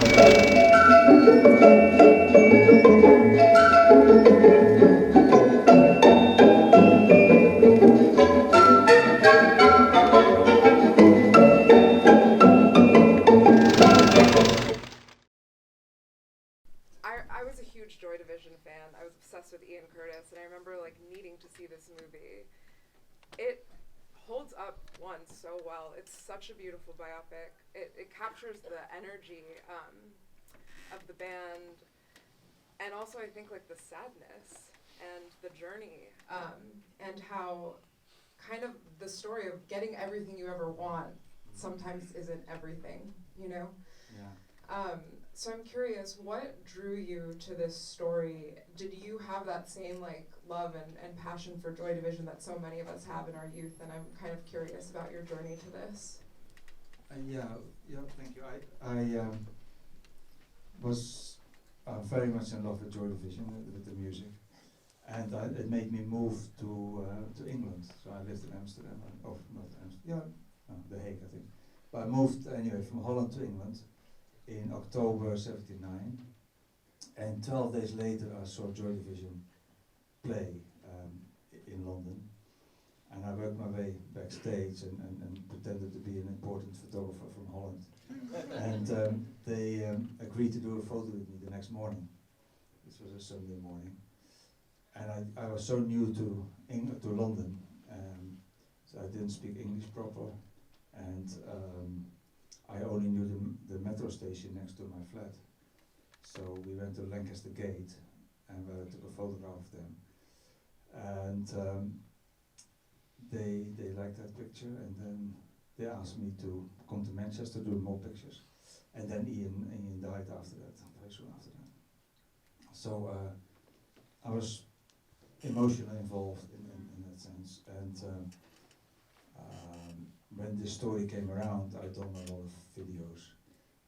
I was a huge Joy Division fan. I was obsessed with Ian Curtis, and I remember like needing to see this movie. It holds up so well. It's such a beautiful biopic. It captures the energy of the band, and also I think like the sadness and the journey, and how kind of the story of getting everything you ever want sometimes isn't everything, you know? Yeah. So I'm curious, what drew you to this story? Did you have that same like love and passion for Joy Division that so many of us have in our youth? And I'm kind of curious about your journey to this. Yeah, thank you. I was very much in love with Joy Division, with the music, and it made me move to England. So I lived in Amsterdam, not Amsterdam, The Hague, I think. But I moved anyway from Holland to England in October '79, and 12 days later I saw Joy Division play in London, and I worked my way backstage and pretended to be an important photographer from Holland. And they agreed to do a photo with me the next morning. This was a Sunday morning, and I was so new to London, so I didn't speak English proper, and I only knew the metro station next to my flat. So we went to Lancaster Gate, and I took a photograph of them, and they liked that picture, and then they asked me to come to Manchester to do more pictures, and then Ian died after that, very soon after that. So I was emotionally involved in that sense, and when this story came around, I'd done a lot of videos,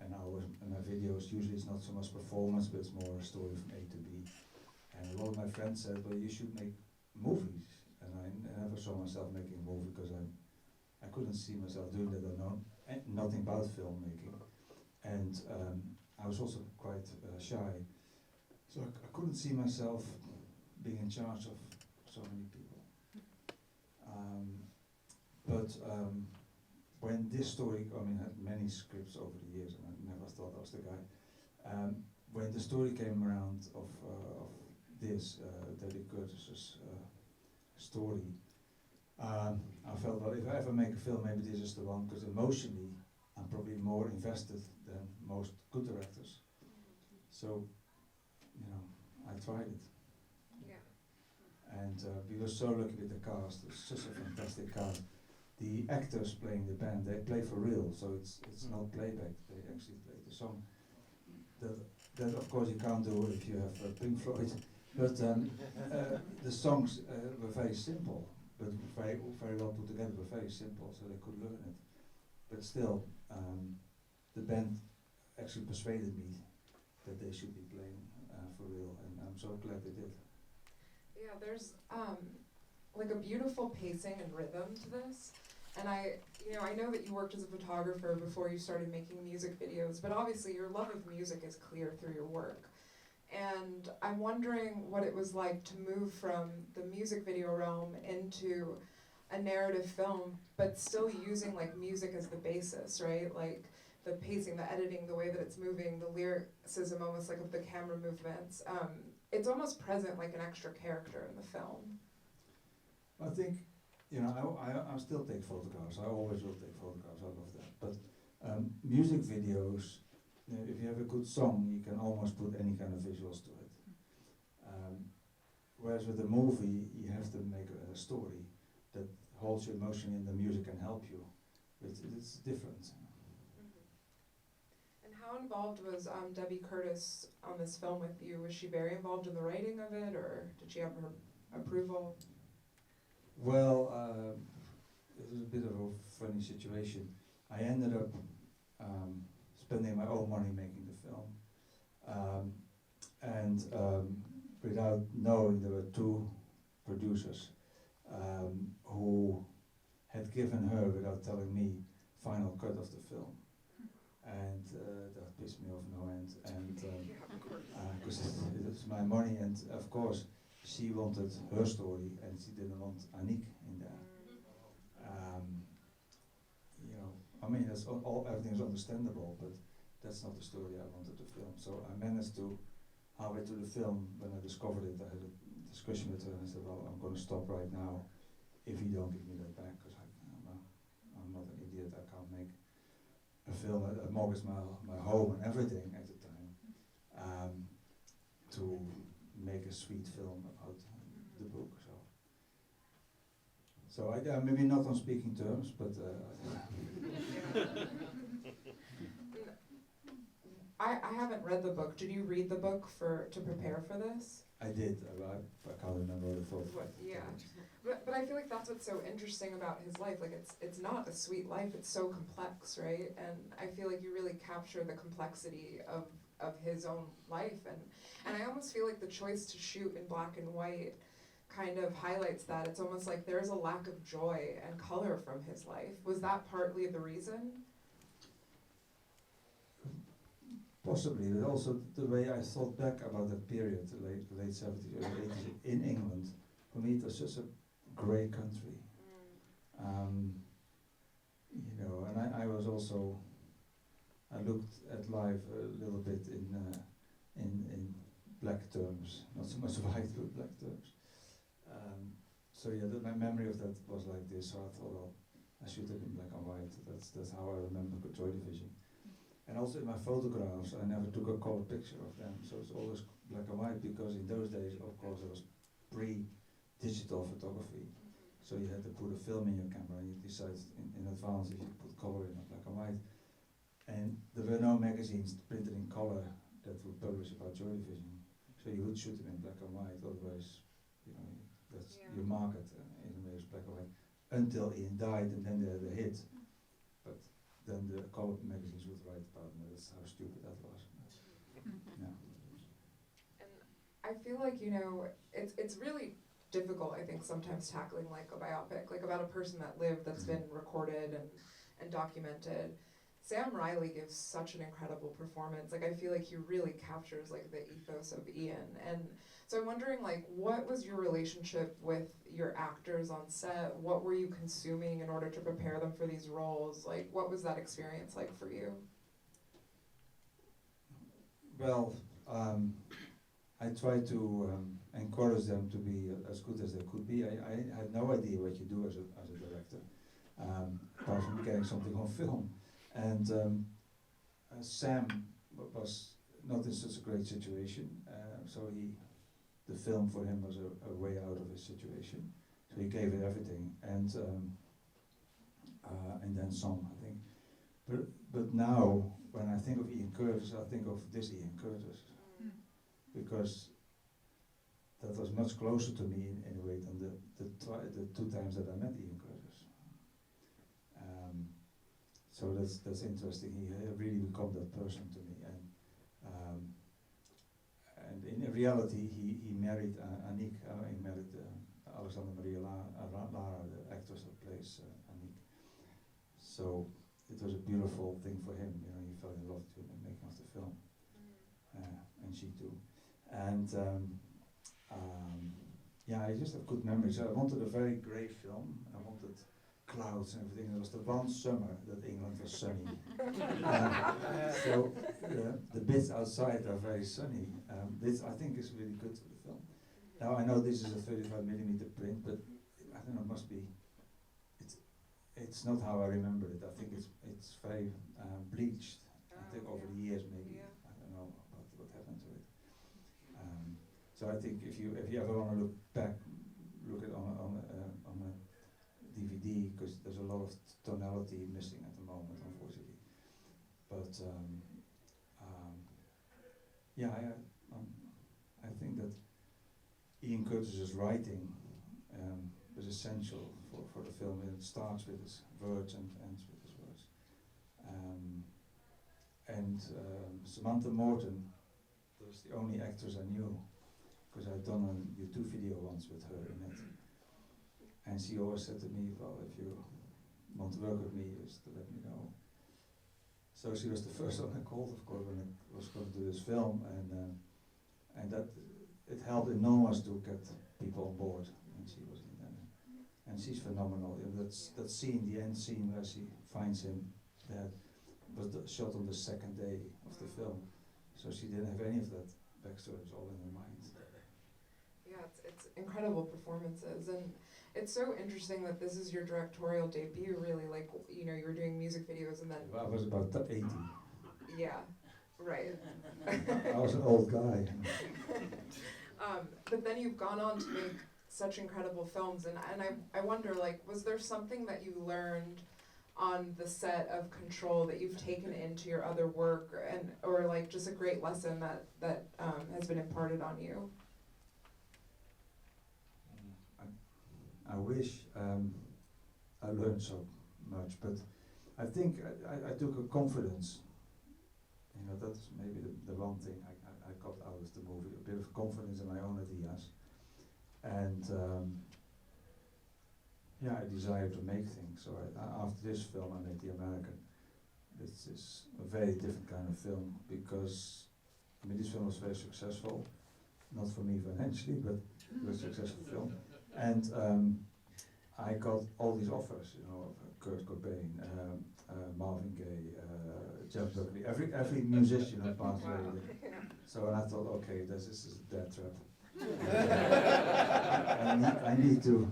and my videos usually it's not so much performance, but it's more a story from A to B. And a lot of my friends said, "Well, you should make movies," and I never saw myself making a movie because I couldn't see myself doing that. I know nothing about filmmaking, and I was also quite shy, so I couldn't see myself being in charge of so many people. But when this story, I had many scripts over the years, and I never thought I was the guy. When the story came around of this, David Curtis's story, I felt, well, if I ever make a film, maybe this is the one, because emotionally, I'm probably more invested than most good directors. So, I tried it. Yeah. And we were so lucky with the cast. It's just a fantastic cast. The actors playing the band, they play for real, so it's not playback. They actually play the song. That of course you can't do if you have Pink Floyd. But the songs were very simple, but very well put together. Were very simple, so they could learn it. But still, the band actually persuaded me that they should be playing for real, and I'm so glad they did. Yeah, there's like a beautiful pacing and rhythm to this. And I know that you worked as a photographer before you started making music videos, but obviously your love of music is clear through your work. And I'm wondering what it was like to move from the music video realm into a narrative film, but still using like music as the basis, right? Like the pacing, the editing, the way that it's moving, the lyricism almost like of the camera movements. It's almost present like an extra character in the film. I think, I still take photographs. I always will take photographs. I love that. But music videos, if you have a good song, you can almost put any kind of visuals to it. Whereas with a movie, you have to make a story that holds your emotion, and the music can help you. It's different. And how involved was Debbie Curtis on this film with you? Was she very involved in the writing of it, or did she have her approval? Well, it was a bit of a funny situation. I ended up spending my own money making the film, and without knowing, there were two producers who had given her, without telling me, final cut of the film, and that pissed pissed me off no end, and Yeah, of course. because it's my money, and of course she wanted her story, and she didn't want Annick in there. You know, I mean, that's everything is understandable, but that's not the story I wanted to film. So I managed to, halfway through the film, when I discovered it, I had a discussion with her, and I said, well, I'm going to stop right now if you don't give me that back, because I'm not an idiot. I can't make a film. I mortgaged my home and everything at the time to make a sweet film about the book. So I maybe not on speaking terms, but I haven't read the book. Did you read the book to prepare for this? I did. I can't remember what I thought. Yeah, but I feel like that's what's so interesting about his life. Like it's not a sweet life. It's so complex, right? And I feel like you really capture the complexity of his own life, and I almost feel like the choice to shoot in black and white kind of highlights that. It's almost like there's a lack of joy and color from his life. Was that partly the reason? Possibly, but also the way I thought back about that period, the late 70s, early 80s in England, for me it was just a great country. You know, and I was also, I looked at life a little bit in black terms, not so much white, but black terms. So yeah, my memory of that was like this. So I thought, well, I should have been black and white. That's how I remember Joy Division. And also in my photographs, I never took a color picture of them. So it's always black and white, because in those days, of course, it was pre-digital photography. So you had to put a film in your camera, and you decided in advance if you put color in or black and white. And there were no magazines printed in color that would publish about Joy Division. So you would shoot them in black and white, otherwise, you know, that's your market in a way is black and white. Until Ian died, and then they had a hit. But then the color magazines would write about them. That's how stupid that was. Yeah. And I feel like, you know, it's really difficult, I think, sometimes tackling like a biopic, like about a person that lived, that's been recorded and documented. Sam Riley gives such an incredible performance. Like, I feel like he really captures like the ethos of Ian. And so I'm wondering, like, what was your relationship with your actors on set? What were you consuming in order to prepare them for these roles? Like, what was that experience like for you? Well, I tried to encourage them to be as good as they could be. I had no idea what you do as a director, apart from getting something on film. And Sam was not in such a great situation, so the film for him was a way out of his situation. So he gave it everything, and then some, I think. But now, when I think of Ian Curtis, I think of this Ian Curtis, because that was much closer to me in a way than the two times that I met Ian Curtis. So that's interesting. He really become that person to me, and in reality, he married Annick. He married Alexander Maria Lara, the actress that plays Annick. So it was a beautiful thing for him. You know, he fell in love during the making of the film, and she too. And yeah, I just have good memories. I wanted a very grey film. I wanted clouds and everything. There was the one summer that England was sunny. So the bits outside are very sunny. This I think is really good for the film. Now I know this is a 35mm print, but I don't know, it must be. It's not how I remember it. I think it's very bleached. I think over the years maybe. Yeah. I don't know what happened to it. So I think if you ever want to look back, look at on a DVD, because there's a lot of tonality missing at the moment, unfortunately. But yeah, I think that Ian Curtis's writing was essential for the film. It starts with his words and ends with his words. Samantha Morton was the only actress I knew, because I'd done a YouTube video once with her in it. And she always said to me, well, if you want to work with me, just to let me know. So she was the first one I called, of course, when I was going to do this film, and that it helped enormous to get people on board. And she was in there, and she's phenomenal. You know, that scene, the end scene where she finds him, that was shot on the second day of the film. So she didn't have any of that backstory; it was all in her mind. Yeah, it's incredible performances, and it's so interesting that this is your directorial debut. Really, like you know, you were doing music videos, and then I was about 80. yeah, right. I was an old guy. But then you've gone on to make such incredible films, and I wonder, like, was there something that you learned on the set of Control that you've taken into your other work, or like just a great lesson that has been imparted on you? I wish I learned so much, but I think I took a confidence. You know, that's maybe the one thing I got out of the movie, a bit of confidence in my own ideas. And yeah, I desired to make things. So after this film, I made The American. This is a very different kind of film because, I mean, this film was very successful. Not for me financially, but it was a successful film. And I got all these offers, you know, Kurt Cobain, Marvin Gaye, Jeff Buckley, every musician had passed away. So and I thought, okay, this is a death trap. I need to,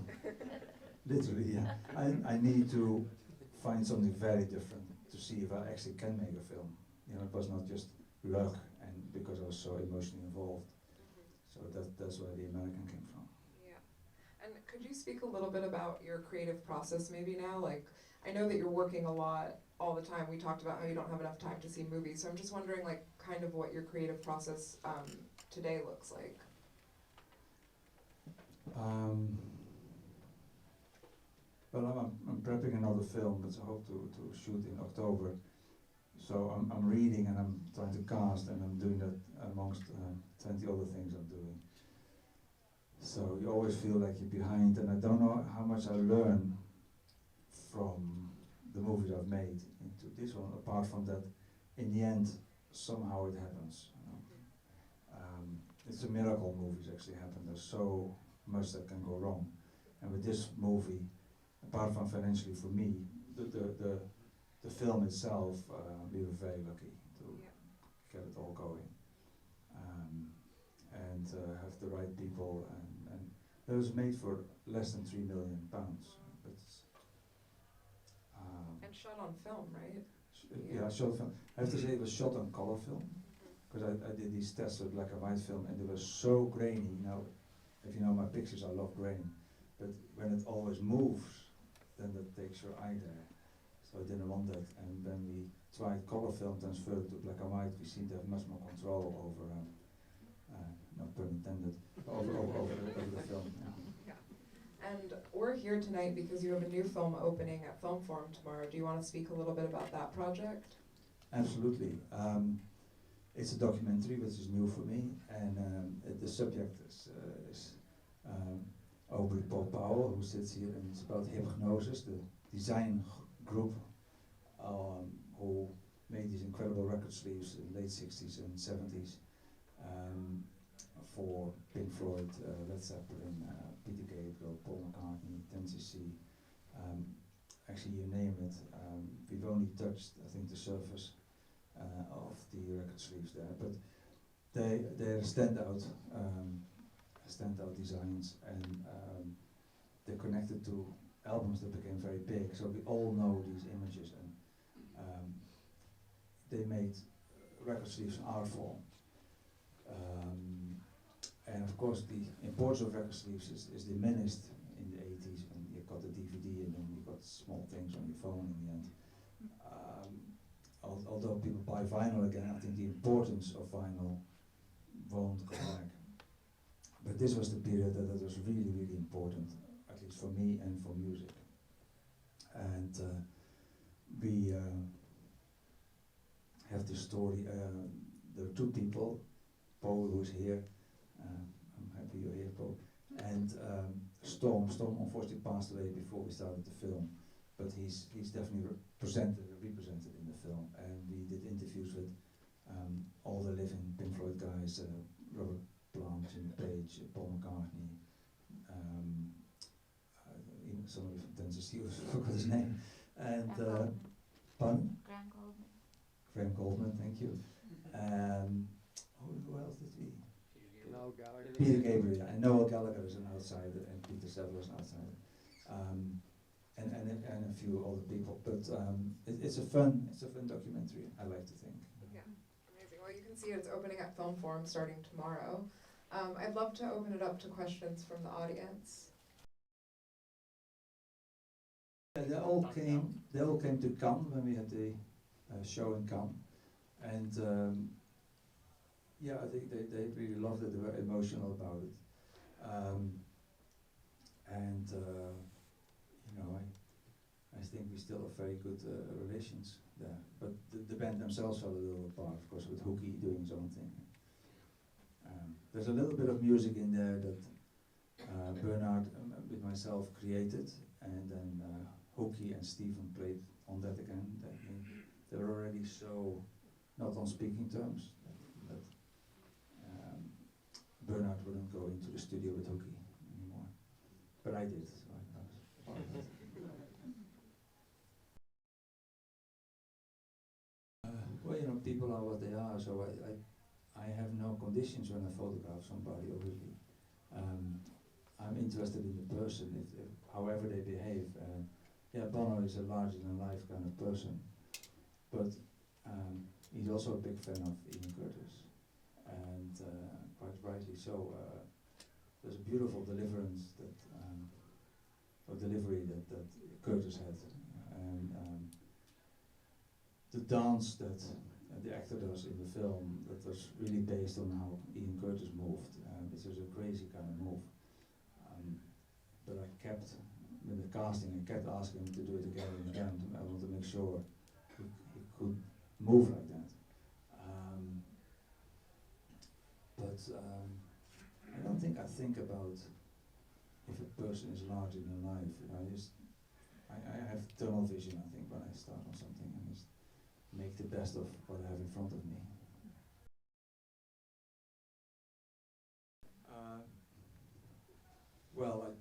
literally, yeah, I need to find something very different to see if I actually can make a film. You know, it was not just luck, and because I was so emotionally involved. So that's where The American came from. Yeah, and could you speak a little bit about your creative process maybe now? Like, I know that you're working a lot all the time. We talked about how you don't have enough time to see movies, so I'm just wondering, like, kind of what your creative process today looks like. Well, I'm prepping another film, which I hope to shoot in October. So I'm reading and I'm trying to cast, and I'm doing that amongst 20 other things I'm doing. So you always feel like you're behind, and I don't know how much I learn from the movies I've made into this one, apart from that, in the end, somehow it happens. You know? It's a miracle movies actually happen. There's so much that can go wrong. And with this movie, apart from financially for me, the film itself, we were very lucky to get it all going. And have the right people, and it was made for less than £3 million. But And shot on film, right? Yeah, shot film. I have to say it was shot on color film, because I did these tests with black and white film, and it was so grainy. Now, if you know my pictures, I love grain, but when it always moves, then that takes your eye there. So I didn't want that, and when we tried color film transferred to black and white, we seemed to have much more control over, no pun intended, over the film. Yeah. And we're here tonight because you have a new film opening at Film Forum tomorrow. Do you want to speak a little bit about that project? Absolutely. It's a documentary, which is new for me, and the subject is Aubrey Paul Powell, who sits here, and it's about Hypnosis, the design group who made these incredible record sleeves in the late 60s and 70s for Pink Floyd, Led Zeppelin, Peter Gabriel, Paul McCartney, Tennessee, actually you name it. We've only touched, I think, the surface of the record sleeves there, but they're standout designs, and they're connected to albums that became very big. So we all know these images, and they made record sleeves an art form. And of course, the importance of record sleeves is diminished in the 80s when you got the DVD and then you got small things on your phone in the end. Although people buy vinyl again, I think the importance of vinyl won't go back. But this was the period that was really, really important, at least for me and for music. And we have this story. There are two people, Paul, who's here. I'm happy you're here, Paul. And Storm unfortunately passed away before we started the film. but he's definitely represented in the film. And we did interviews with all the living Pink Floyd guys, Robert Plant, Jimmy Page, Paul McCartney, even somebody from Tennessee, I forgot his name, and pardon? Graham Goldman, thank you. Who else did we? Noel Gallagher. Peter Gabriel, yeah, and Noel Gallagher is an outsider, and Peter Seville is an outsider, and a few other people. But it's a fun documentary, I like to think. Yeah, amazing. Well, you can see it's opening at Film Forum starting tomorrow. I'd love to open it up to questions from the audience. They all came to Cannes when we had the show in Cannes, and yeah, I think they really loved it. They were emotional about it, and you know, I think we still have very good relations there. But the band themselves fell a little apart, of course, with Hookie doing his own thing. There's a little bit of music in there that Bernard with myself created, and then Hookie and Stephen played on that again. They were already so not on speaking terms that Bernard wouldn't go into the studio with Hookie anymore. But I did, so I was part of it. Well, you know, people are what they are, so I have no conditions when I photograph somebody, obviously. I'm interested in the person, if however they behave. Yeah, Bono is a larger-than-life kind of person, but he's also a big fan of Ian Curtis, and quite rightly so. There's a beautiful delivery that Curtis had, and the dance that the actor does in the film, that was really based on how Ian Curtis moved. It was a crazy kind of move. But I kept, with the casting, I kept asking him to do it again and again. I wanted to make sure he could move like that. I don't think I think about if a person is larger than life. I have tunnel vision, I think, when I start on something, and just make the best of what I have in front of me. Well,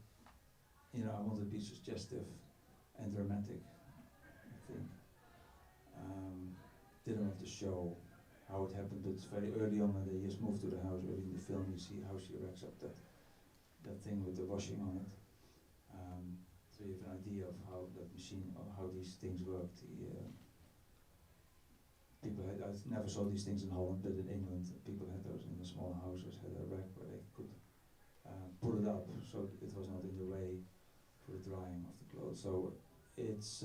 I want to be suggestive and dramatic, I think. Didn't want to show how it happened, but very early on when they just moved to the house, early in the film, you see how she erects up that thing with the washing on it. So you have an idea of how that machine, or how these things worked. I never saw these things in Holland, but in England, people had those in the small houses, had a rack where they could pull it up, so it was not in the way for the drying of the clothes. So it's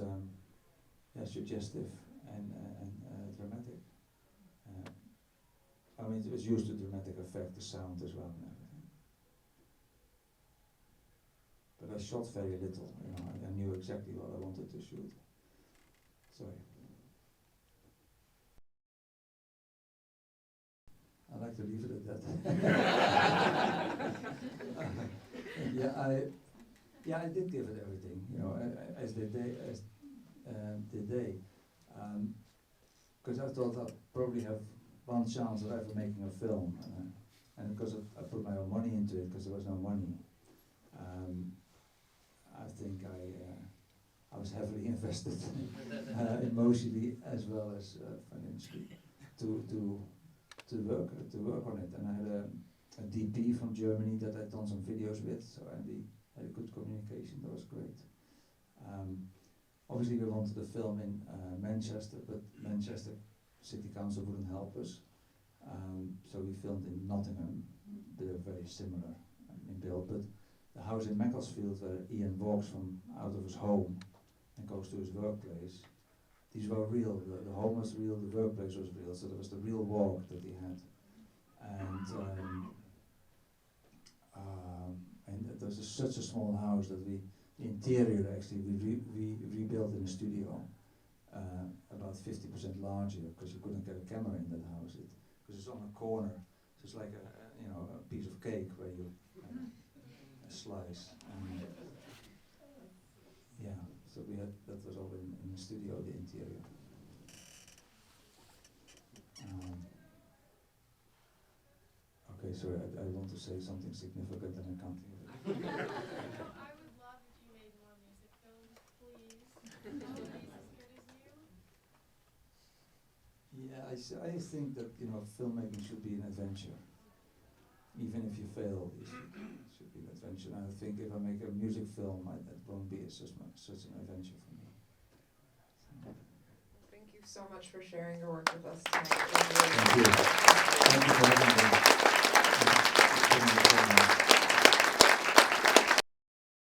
suggestive and dramatic. I mean, it was used to dramatic effect, the sound as well and everything. But I shot very little, I knew exactly what I wanted to shoot. Sorry. I like to leave it at that. I did give it everything, as did they. Because I thought I'd probably have one chance of ever making a film, and because I put my own money into it, because there was no money. I think I was heavily invested, emotionally as well as financially, to work on it. And I had a DP from Germany that I'd done some videos with, so we had a good communication. That was great. Obviously, we wanted to film in Manchester, but Manchester City Council wouldn't help us. So we filmed in Nottingham. They're very similar in build, but the house in Macclesfield where Ian walks from out of his home and goes to his workplace, these were real. The home was real, the workplace was real, so there was the real walk that he had. And it was such a small house that the interior actually we rebuilt in a studio, about 50% larger, because you couldn't get a camera in that house. Because it's on a corner, so it's like a piece of cake where you slice. And so that was studio, the interior. Okay, sorry, I want to say something significant and I can't hear it. I would love if you made more music films, please. Nobody's as good as you. Yeah, I think that, you know, filmmaking should be an adventure. Even if you fail, it should be an adventure. And I think if I make a music film, that won't be such an adventure for me. Thank you so much for sharing your work with us tonight. Thank you. Thank you for having me.